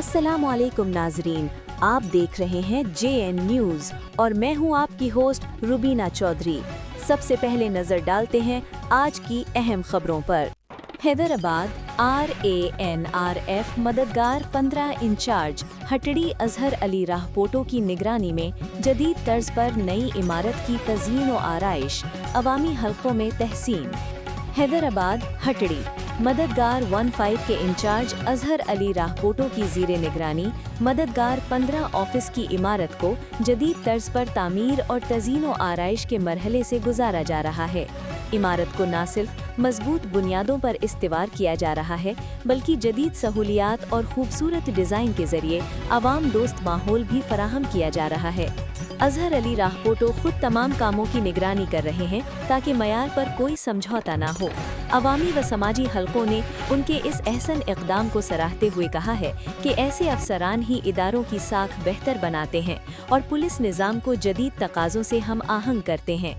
अस्सलामुअलैकुम नाजरीन, आप देख रहे हैं JN न्यूज़ और मैं हूं आपकी होस्ट रुबीना चौधरी। सबसे पहले नजर डालते हैं आज की अहम खबरों पर। हैदराबाद RANRF मददगार 15 इंचार्ज हटड़ी अजहर अली राहपोटो की निगरानी में जदीद तर्ज पर नई इमारत की तज़यीन व आराइश, अवामी हल्कों में तहसीन। हैदराबाद हटड़ी मददगार 15 के इंचार्ज अजहर अली राहपोटो की ज़ीरे निगरानी मददगार 15 ऑफिस की इमारत को जदीद तर्ज पर तामीर और तज़यीन व आराइश के मरहले से गुजारा जा रहा है। इमारत को न सिर्फ मजबूत बुनियादों पर इस्तेवार किया जा रहा है, बल्कि जदीद सहूलियात और खूबसूरत डिज़ाइन के ज़रिए आवाम दोस्त माहौल भी फराहम किया जा रहा है। अजहर अली राहपोटो खुद तमाम कामों की निगरानी कर रहे हैं ताकि मयार पर कोई समझौता ना हो। अवामी व समाजी हलकों ने उनके इस अहसन इक़दाम को सराहते हुए कहा है कि ऐसे अफसरान ही इदारों की साख बेहतर बनाते हैं और पुलिस निज़ाम को जदीद तकाज़ों से हम आहंग करते हैं।